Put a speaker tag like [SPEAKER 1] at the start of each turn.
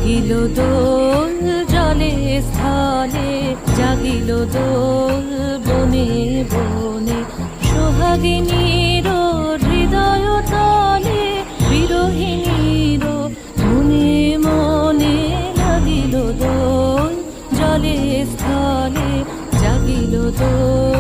[SPEAKER 1] জাগিল দোল জলে স্থলে, জাগিল দোল বনে বনে। সোহাগিনীর হৃদয় তলে, বিরহিণীর মনে মনে লাগিল দোল জলে স্থলে, জাগিল দোল।